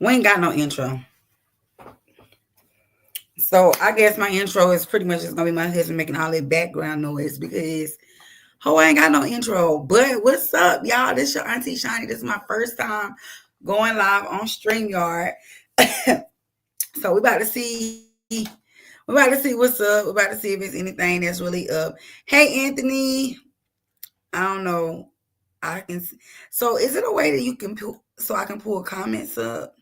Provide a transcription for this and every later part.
We ain't got no intro. So I guess my intro is pretty much just gonna be my husband making all that background noise because I ain't got no intro. But what's up, y'all? This your Auntie Shiny. This is my first time going live on StreamYard. So we about to see what's up. We're about to see if it's anything that's really up. Hey Anthony. I don't know. I can so is it a way that you can pull so I can pull comments up?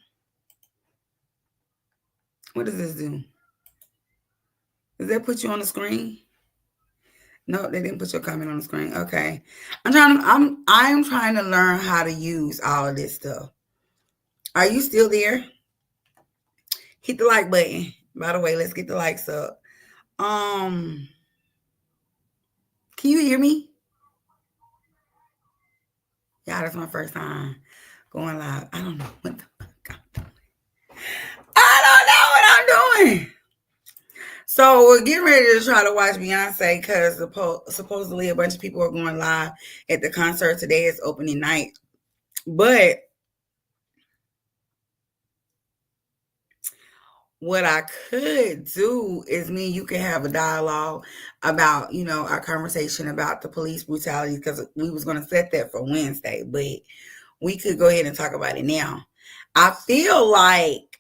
What does this do? Does that put you on the screen? No, they didn't put your comment on the screen. Okay. I'm trying to learn how to use all of this stuff. Are you still there? Hit the like button. By the way, let's get the likes up. Um, can you hear me? Yeah, that's my first time going live. I don't know what the fuck I'm doing. I don't know what I'm doing. So we're getting ready to try to watch Beyonce because supposedly a bunch of people are going live at the concert today. It's opening night, but what I could do is me and you can have a dialogue about, our conversation about the police brutality because we was going to set that for Wednesday, but we could go ahead and talk about it now. I feel like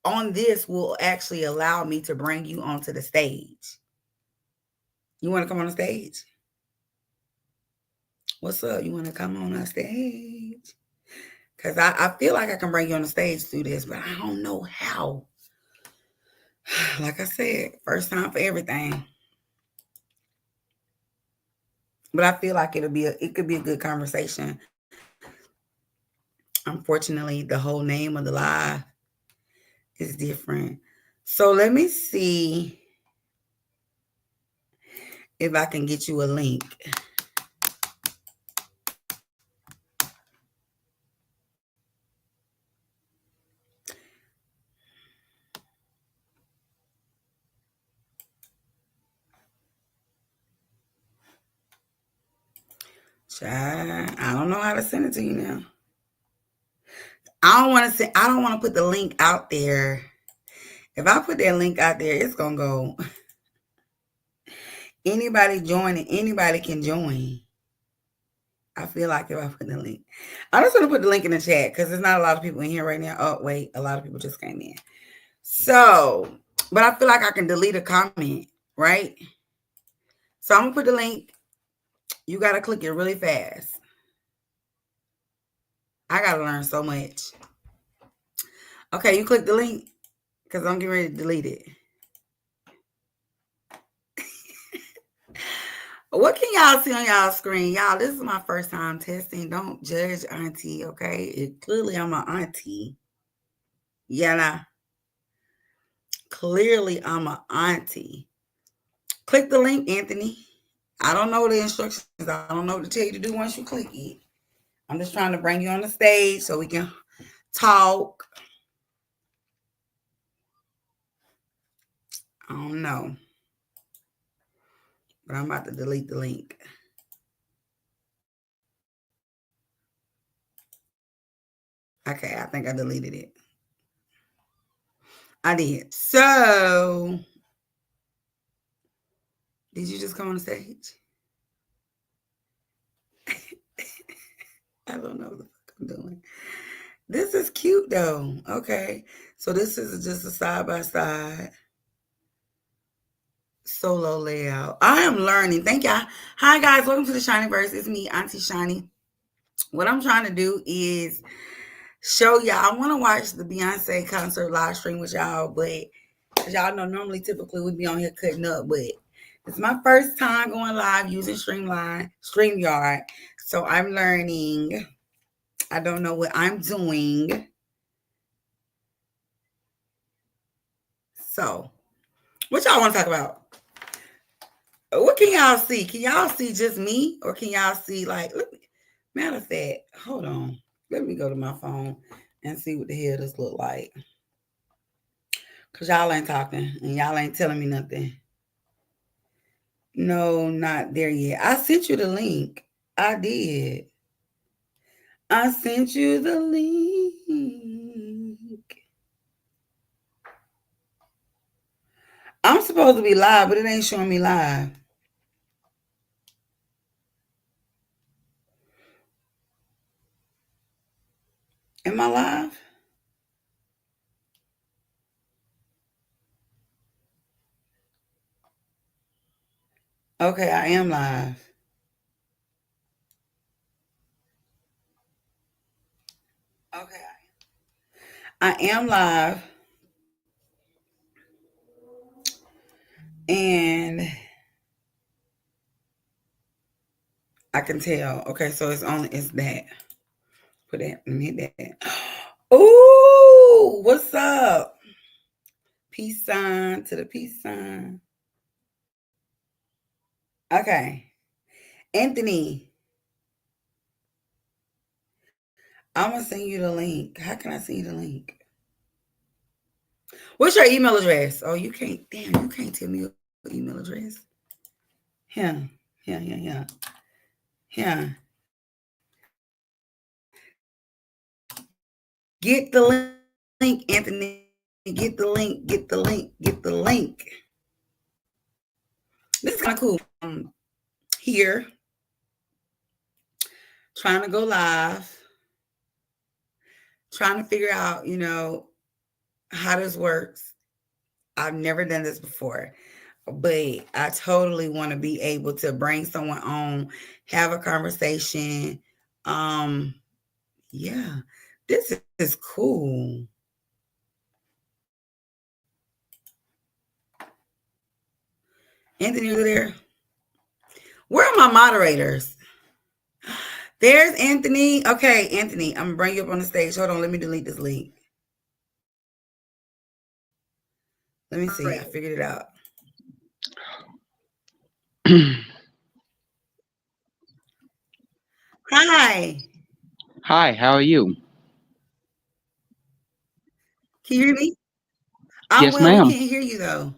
on this will actually allow me to bring you onto the stage. You want to come on the stage? What's up? You want to come on the stage? Because I feel like I can bring you on the stage through this, but I don't know how. Like I said, first time for everything. But I feel like it could be a good conversation. Unfortunately, the whole name of the live is different. So let me see if I can get you a link. Child, I don't know how to send it to you now. I don't want to put the link out there. If I put that link out there, it's gonna go. Anybody can join. I feel like if I put the link, I'm just gonna put the link in the chat because there's not a lot of people in here right now. Oh wait, a lot of people just came in. So, but I feel like I can delete a comment, right? So I'm gonna put the link. You gotta click it really fast. I gotta learn so much. Okay, you click the link because I'm getting ready to delete it. What can y'all see on y'all screen? Y'all, this is my first time testing. Don't judge auntie, okay? Clearly I'm an auntie. Yeah, clearly I'm an auntie. Click the link, Anthony. I don't know the instructions. I don't know what to tell you to do once you click it. I'm just trying to bring you on the stage so we can talk. I don't know. But I'm about to delete the link. Okay, I think I deleted it. I did. So, did you just come on the stage? I don't know what the fuck I'm doing. This is cute though. Okay. So this is just a side by side solo layout. I am learning. Thank y'all. Hi guys, welcome to the Shinyverse. It's me, Auntie Shiny. What I'm trying to do is show y'all. I want to watch the Beyonce concert live stream with y'all, but as y'all know, normally typically we'd be on here cutting up, but it's my first time going live using StreamYard. So I'm learning. I don't know what I'm doing. So, what y'all want to talk about? What can y'all see? Can y'all see just me, or can y'all see like? Matter of fact, hold on. Let me go to my phone and see what the hell this look like. Cause y'all ain't talking and y'all ain't telling me nothing. No, not there yet. I sent you the link. I did. I sent you the link. I'm supposed to be live, but it ain't showing me live. Am I live? Okay, I am live. Okay, I am live. And I can tell. Okay, so it's that. Put that, let me hit that. Ooh, what's up? Peace sign to the peace sign. Okay. Anthony, I'm gonna send you the link. How can I send you the link? What's your email address? Oh, you can't. Damn, you can't tell me your email address. Yeah, yeah. Yeah. Get the link, Anthony. Get the link. Get the link. Get the link. This is kind of cool. Here, trying to go live, trying to figure out, how this works. I've never done this before, but I totally want to be able to bring someone on, have a conversation. Yeah, this is cool. Anthony, you there? Where are my moderators? There's Anthony. Okay, Anthony, I'm gonna bring you up on the stage. Hold on, let me delete this link. Let me see. I figured it out. Hi. Hi, how are you? Can you hear me? I'm Yes, well. We ma'am. can't hear you though.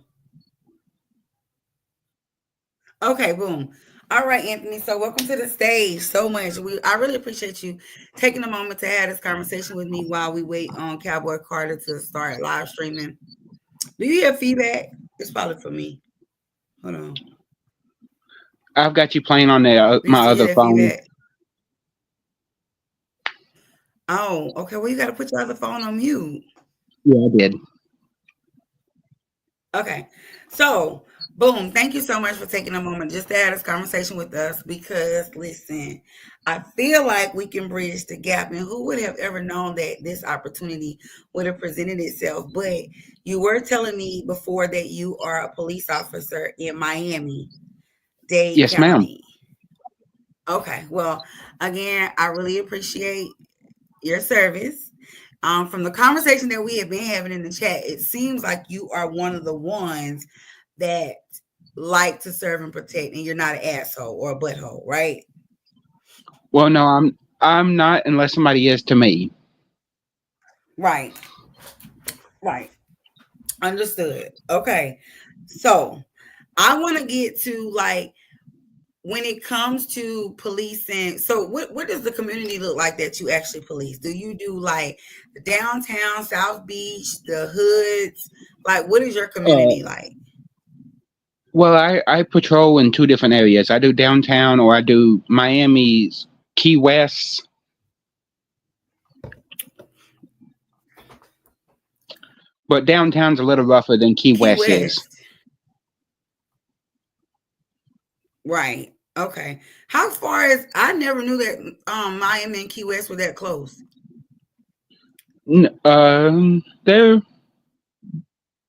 Okay, boom. All right, Anthony. So welcome to the stage so much. I really appreciate you taking a moment to have this conversation with me while we wait on Cowboy Carter to start live streaming. Do you hear feedback? It's probably for me. Hold on. I've got you playing on Do you my still hear other that phone. feedback? Oh, okay. Well, you got to put your other phone on mute. Yeah, I did. Okay. So, boom. Thank you so much for taking a moment just to have this conversation with us because, listen, I feel like we can bridge the gap. And who would have ever known that this opportunity would have presented itself? But you were telling me before that you are a police officer in Miami-Dade Yes, ma'am. County. Okay. Well, again, I really appreciate your service. From the conversation that we have been having in the chat, it seems like you are one of the ones that like to serve and protect, and you're not an asshole or a butthole, right? Well, no, I'm not unless somebody is to me. Right, right. Understood. Okay. So I want to get to like when it comes to policing. So what does the community look like that you actually police? Do you do like the downtown, South Beach, the hoods? Like what is your Uh, community like? well, I patrol in two different areas. I do downtown or I do Miami's Key West. But downtown's a little rougher than Key Key West is. West. Right. Okay. How far is I never knew that Miami and Key West were that close. There.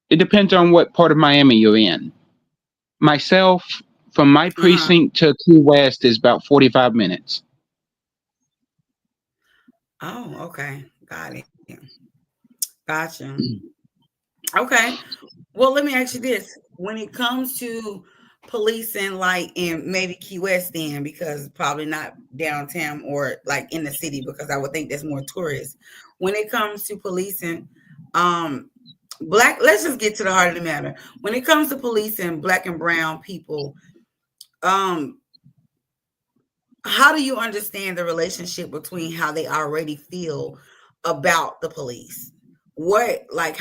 It depends on what part of Miami you're in. Myself, from my Uh-huh. precinct to Key West is about 45 minutes. Oh, okay. Got it. Gotcha. Okay. Well, let me ask you this. When it comes to policing, like in maybe Key West, then, because probably not downtown or like in the city, because I would think there's more tourists. When it comes to policing, um, let's just get to the heart of the matter. When it comes to policing black and brown people, um, how do you understand the relationship between how they already feel about the police? What, like,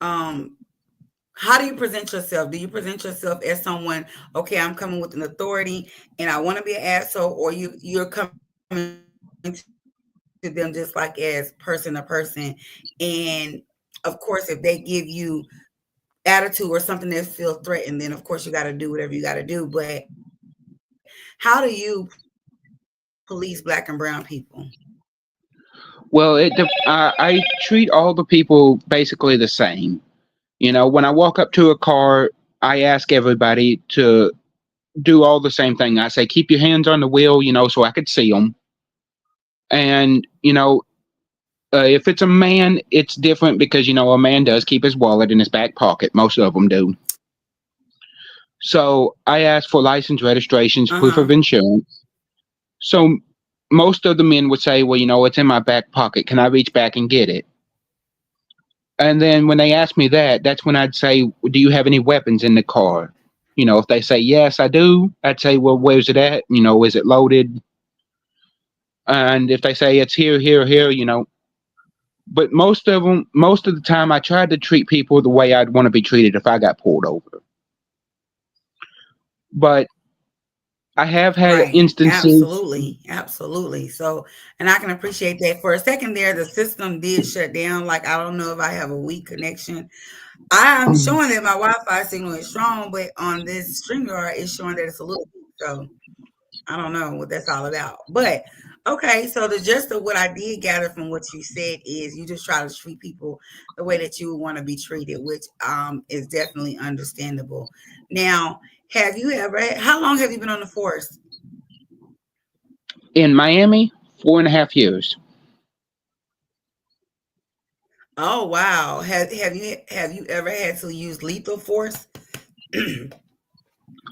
um how do you present yourself? Do you present yourself as someone, okay, I'm coming with an authority and I want to be an asshole, or you're coming to them just like as person to person? And of course, if they give you attitude or something that feels threatened, then of course you got to do whatever you got to do. But how do you police black and brown people? Well, I treat all the people basically the same. When I walk up to a car, I ask everybody to do all the same thing. I say, keep your hands on the wheel, so I could see them. And, if it's a man, it's different because, a man does keep his wallet in his back pocket. Most of them do. So I ask for license, registrations, proof of Uh-huh. insurance. So most of the men would say, well, it's in my back pocket. Can I reach back and get it? And then when they ask me that, that's when I'd say, do you have any weapons in the car? If they say, yes, I do, I'd say, well, where's it at? Is it loaded? And if they say it's here, here, here, but most of the time, I tried to treat people the way I'd want to be treated if I got pulled over. But I have had Right. instances. Absolutely. Absolutely. So, and I can appreciate that. For a second there, the system did shut down. Like, I don't know if I have a weak connection. I'm showing that my Wi-Fi signal is strong, but on this StreamYard, it's showing that it's a little weak. So I don't know what that's all about. But okay, so the gist of what I did gather from what you said is you just try to treat people the way that you would want to be treated, which is definitely understandable. Now, have you ever how long have you been on the force? In Miami, 4.5 years. Oh wow. Have you ever had to use lethal force?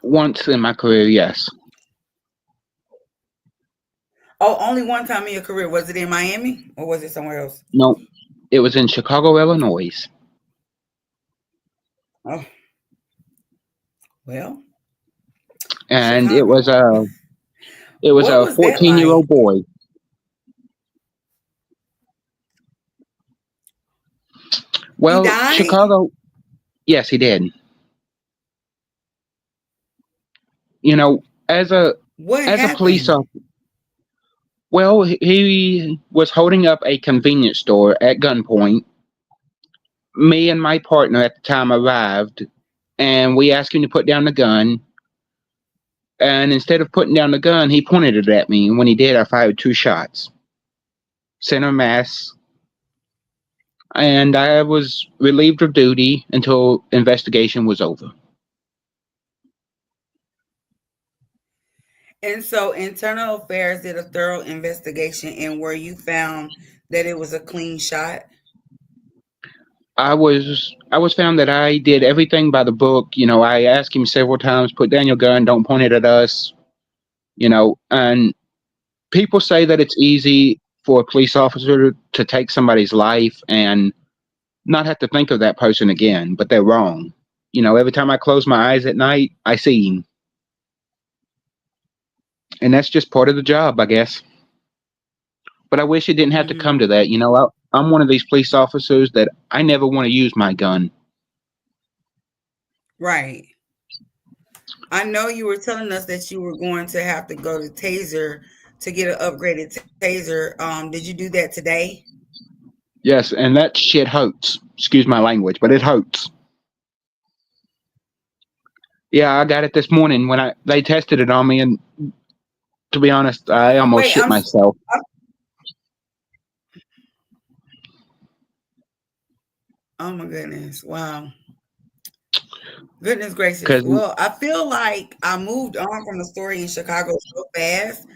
Once in my career, yes. Oh, only one time in your career. Was it in Miami or was it somewhere else? No, it was in Chicago, Illinois. Oh, well, And it was Chicago. a it was What a was that 14-year-old like? boy. He Well, died? Chicago, yes, he did. You know, as a What as a police happened? officer, well, he was holding up a convenience store at gunpoint. Me and my partner at the time arrived, and we asked him to put down the gun. And instead of putting down the gun, he pointed it at me. And when he did, I fired 2 shots, center mass, and I was relieved of duty until investigation was over. And so Internal Affairs did a thorough investigation and where you found that it was a clean shot. I was found that I did everything by the book. I asked him several times, put down your gun, don't point it at us. And people say that it's easy for a police officer to take somebody's life and not have to think of that person again, but they're wrong. Every time I close my eyes at night, I see him, and that's just part of the job, I guess. But I wish it didn't have to come Hmm. to that. I'm one of these police officers that I never want to use my gun. Right. I know you were telling us that you were going to have to go to Taser to get an upgraded Taser. Did you do that today? Yes, and that shit hurts. Excuse my language, but it hurts. Yeah, I got it this morning when they tested it on me, and to be honest, I almost Wait, shit myself I'm oh my goodness. Wow. Goodness gracious. because Well, I feel like I moved on from the story in Chicago so fast.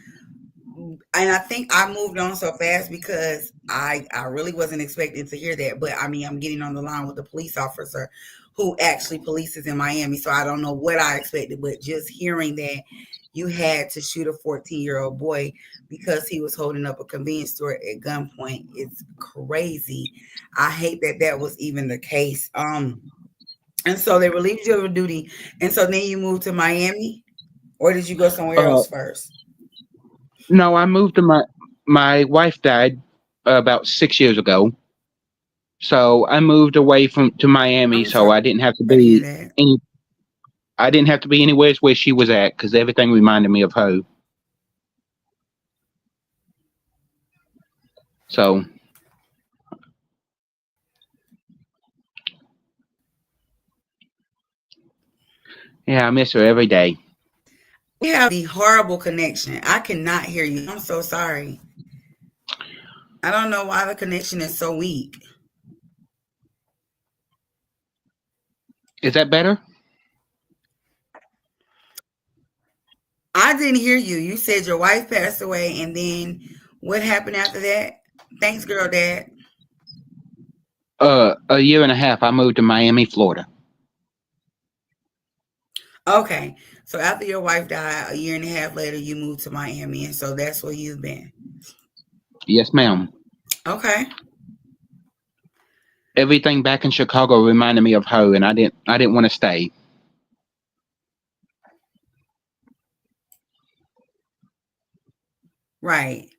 And I think I moved on so fast because I really wasn't expecting to hear that. But I mean, I'm getting on the line with a police officer who actually polices in Miami, so I don't know what I expected. But just hearing that you had to shoot a 14-year-old boy because he was holding up a convenience store at gunpoint, it's crazy. I hate that that was even the case. And so they relieved you of duty, and so then you moved to Miami. or did you go somewhere Uh, else first? no, I moved to my wife died about 6 years ago, so I moved away from to Miami, I'm so sorry I didn't have to to hear be that. any. I didn't have to be anywhere where she was at because everything reminded me of her. So yeah, I miss her every day. We have the horrible connection. I cannot hear you. I'm so sorry. I don't know why the connection is so weak. Is that better? I didn't hear you. You said your wife passed away, and then what happened after that? Thanks, girl, dad. A year and a half. I moved to Miami, Florida. Okay. So after your wife died, a year and a half later, you moved to Miami, and so that's where you've been. Yes, ma'am. Okay. Everything back in Chicago reminded me of her, and I didn't want to stay. Right.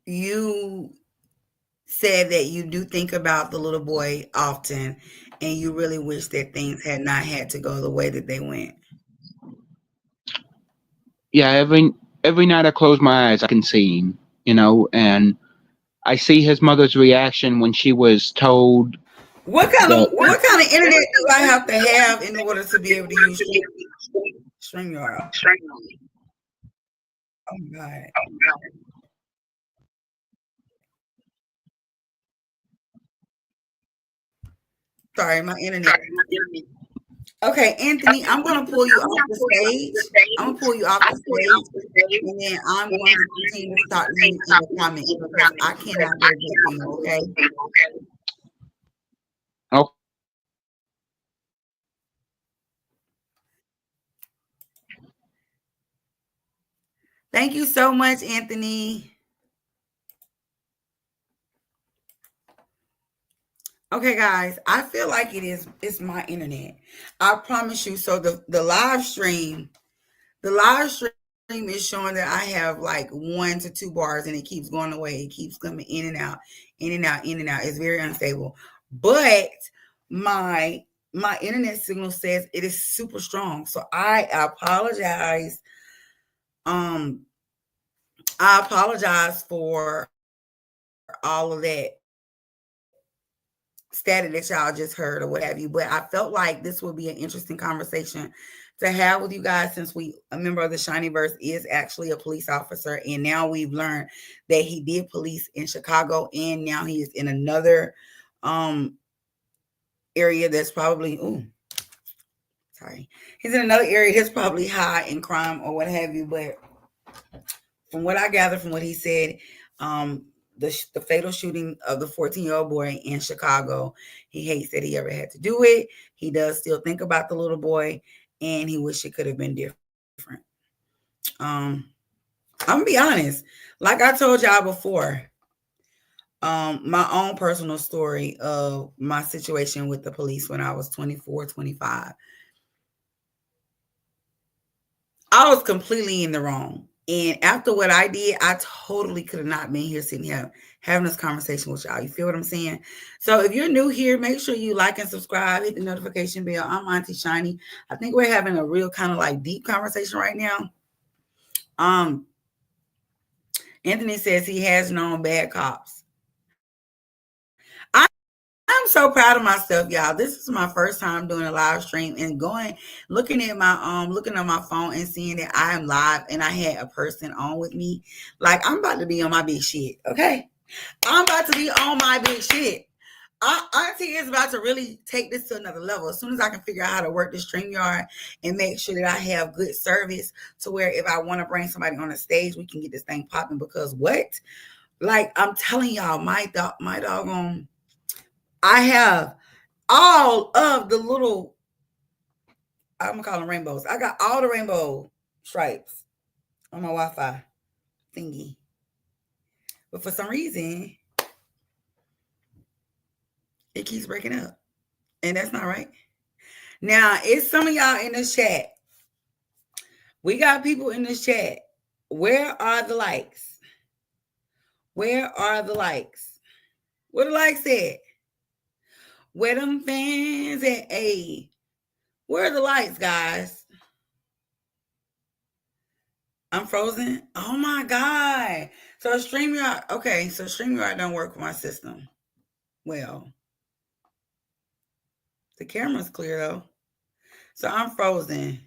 You said that you do think about the little boy often, and you really wish that things had not had to go the way that they went. Yeah, every night I close my eyes, I can see him. And I see his mother's reaction when she was told that. What kind of internet do I have to have in order to be able to use StreamYard? Oh my God. Sorry, my internet. Okay, Anthony, I'm gonna pull you off the stage. I'm gonna pull you off the stage, and then I'm going to continue to talk to you in the comments because I cannot get a good signal. Okay. Oh, Thank you so much, Anthony. Okay, guys, I feel like it's my internet. I promise you. So the live stream is showing that I have like 1 to 2 bars, and it keeps going away. It keeps coming in and out, in and out, in and out. It's very unstable. But my my internet signal says it is super strong. So I apologize. Um, I apologize for all of that static that y'all just heard or what have you. But I felt like this would be an interesting conversation to have with you guys, since a member of the Shinyverse is actually a police officer, and now we've learned that he did police in Chicago, and now he is in another um area that's probably he's in another area that's probably high in crime or what have you. But from what I gathered from what he said, um, the fatal shooting of the 14-year-old boy in Chicago, he hates that he ever had to do it. He does still think about the little boy, and he wish it could have been different. Um, I'm gonna be honest. Like I told y'all before, my own personal story of my situation with the police when I was 24, 25. I was completely in the wrong. And after what I did, I totally could have not been here sitting here having this conversation with y'all. You feel what I'm saying? So if you're new here, make sure you like and subscribe, hit the notification bell. I'm Auntie Shiny. I think we're having a real kind of like deep conversation right now. Um, Anthony says he has known bad cops. I'm so proud of myself, y'all. This is my first time doing a live stream and looking at my phone and seeing that I am live and I had a person on with me. Like, I'm about to be on my big shit, okay? I'm about to be on my big shit. Auntie is about to really take this to another level. As soon as I can figure out how to work the StreamYard and make sure that I have good service to where if I want to bring somebody on the stage, we can get this thing popping. Because what? Like, I'm telling y'all, my doggone, I have all of the little, I'm gonna call them rainbows. I got all the rainbow stripes on my Wi-Fi thingy. But for some reason, it keeps breaking up. And that's not right. Now, it's some of y'all in the chat. We got people in the chat. Where are the likes? Where are the likes? Where the likes at? Where them fans at? Hey, where are the likes, guys? I'm frozen. Oh my God. So StreamYard, okay, so StreamYard don't work with my system. Well, the camera's clear though. So I'm frozen.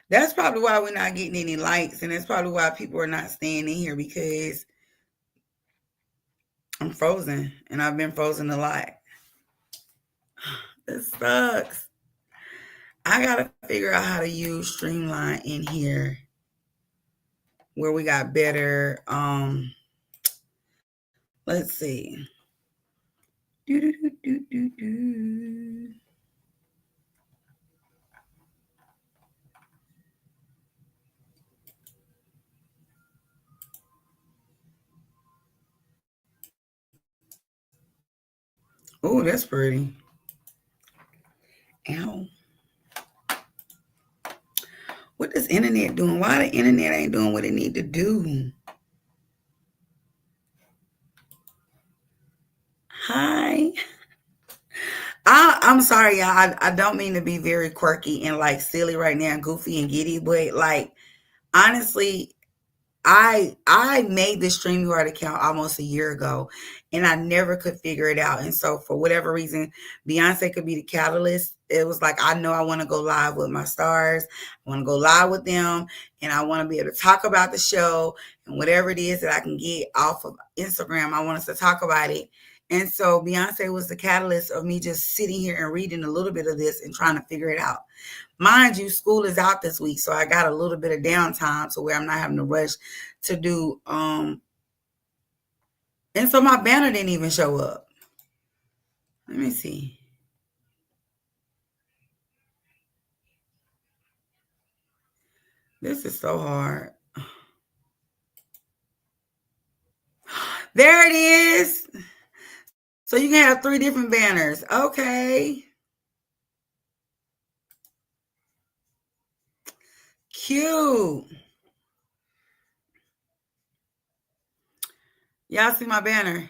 That's probably why we're not getting any likes, and that's probably why people are not staying in here, because I'm frozen, and I've been frozen a lot. This sucks. I gotta figure out how to use Streamline in here where we got better. Let's see. Oh, that's pretty. Ow. What is internet doing? Why the internet ain't doing what it need to do? Hi. I'm sorry, y'all. I don't mean to be very quirky and like silly right now, goofy and giddy, but like honestly, I made this StreamYard account almost a year ago, and I never could figure it out. And so for whatever reason, Beyonce could be the catalyst. It was like, I know I want to go live with my stars. I want to go live with them, and I want to be able to talk about the show and whatever it is that I can get off of Instagram. I want us to talk about it. And so Beyonce was the catalyst of me just sitting here and reading a little bit of this and trying to figure it out. Mind you, school is out this week, so I got a little bit of downtime so where I'm not having to rush to do and so my banner didn't even show up. Let me see. This is so hard. There it is. So you can have 3 different banners. Okay. Cute. Y'all see my banner?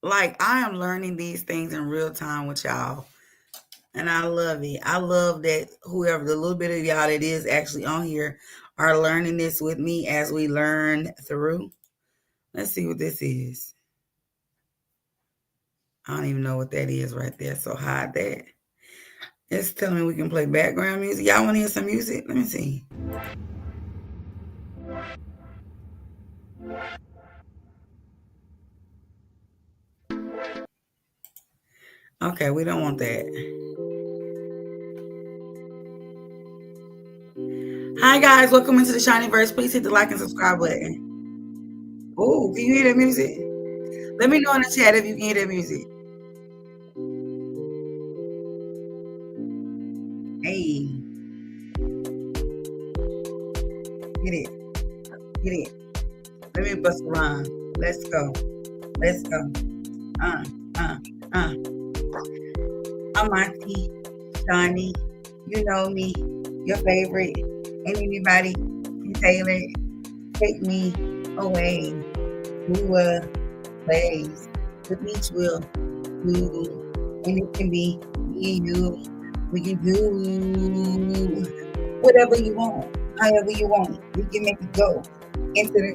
Like, I am learning these things in real time with y'all. And I love it. I love that whoever, the little bit of y'all that is actually on here, are learning this with me as we learn through. Let's see what this is. I don't even know what that is right there, so hide that. It's telling me we can play background music. Y'all want to hear some music? Let me see. Okay, we don't want that. Hi guys, welcome into the Shinyverse. Please hit the like and subscribe button. Oh, can you hear that music? Let me know in the chat if you can hear that music. Hey. Get it. Get it. Let me bust a rhyme. Let's go. Let's go. I'm Auntie Shani. You know me. Your favorite. And anybody can tailor it. Take me away to a place the beach will do, and it can be me and you. We can do whatever you want, however you want. We can make it go into the.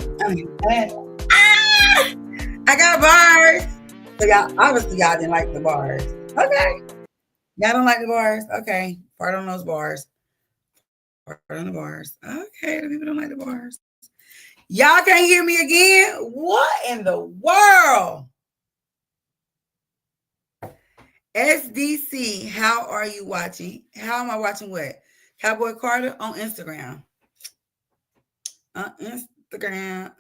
I got bars. So y'all, obviously y'all didn't like the bars. Okay, y'all don't like the bars. Okay, part on those bars. Part on the bars. Okay, the people don't like the bars. Y'all can't hear me again? What in the world? SDC, how are you watching? How am I watching what? Cowboy Carter on Instagram. Instagram.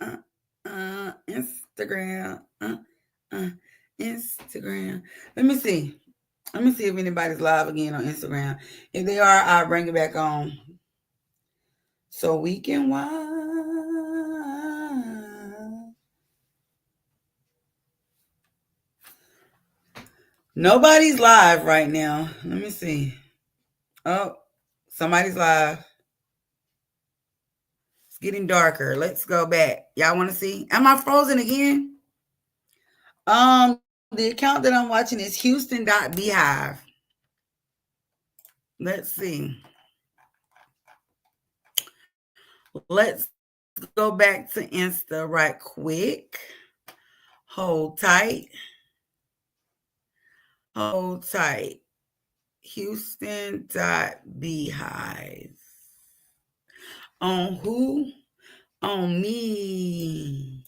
Instagram. Let me see. Let me see if anybody's live again on Instagram. If they are, I'll bring it back on so we can watch. Nobody's live right now. Let me see. Oh, Somebody's live. It's getting darker. Let's go back. Y'all want to see? Am I frozen again? The account that I'm watching is Houston.beehive. Let's see. Let's go back to Insta right quick. Hold tight. Hold tight. Houston.beehive. On who? On me.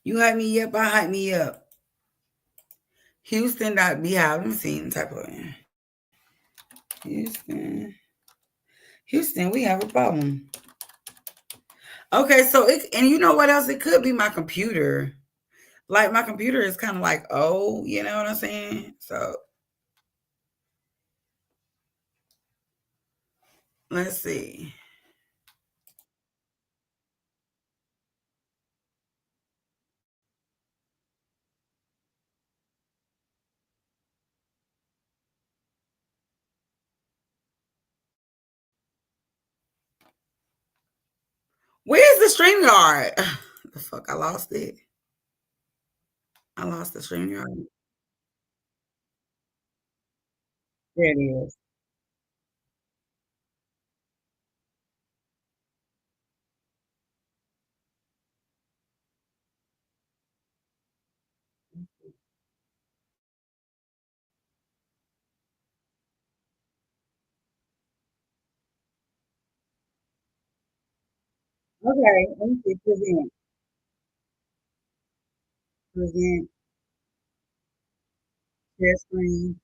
You hype me up, I hype me up. Houston.beehive. Let me see. Type of in. Houston. Houston, we have a problem. Okay, so and you know what else? It could be my computer. Like my computer is kind of like, oh, you know what I'm saying? So let's see. Where's the StreamYard? The fuck, I lost it. I lost the StreamYard. There it is. Okay, let me see. Present. Present. Share screen.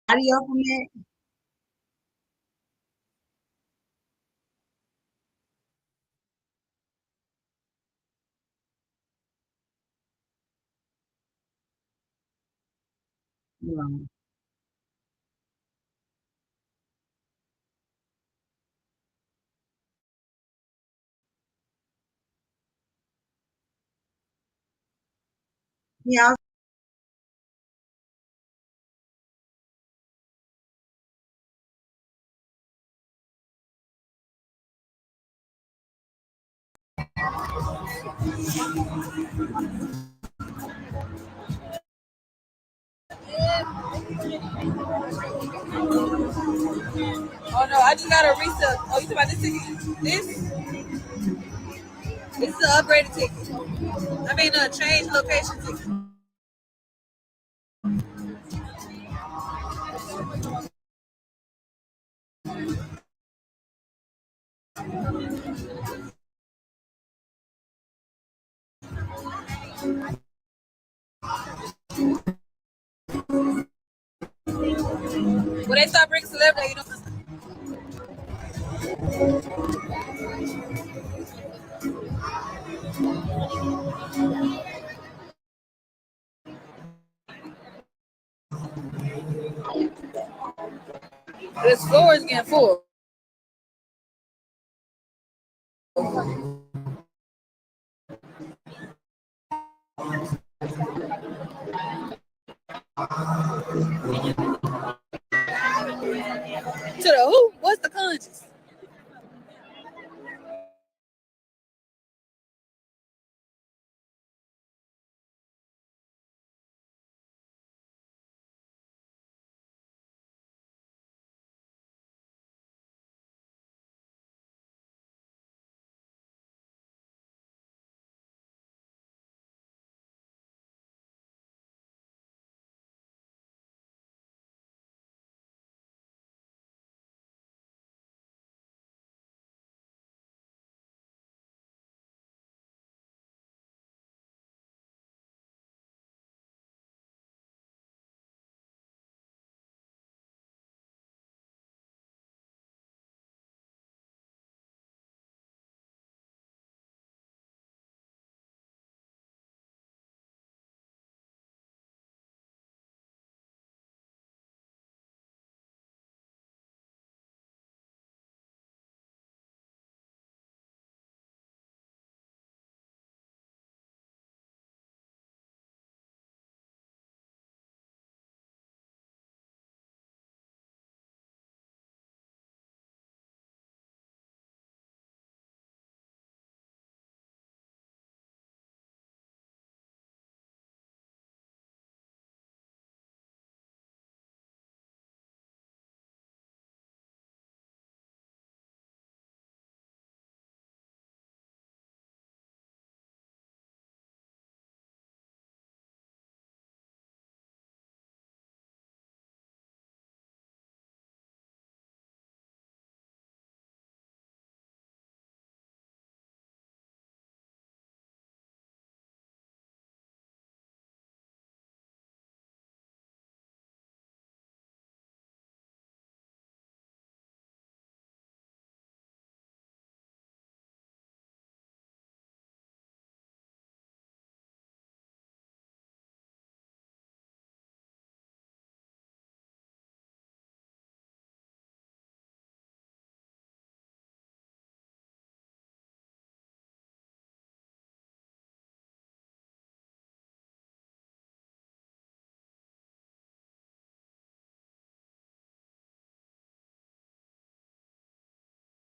Audio from that? No. Yeah, Oh no, I just got a reset. Oh, you talking about this ticket? This is an upgraded ticket. I mean, a change location ticket. When they start bringing celebrity, you know. This floor is getting full.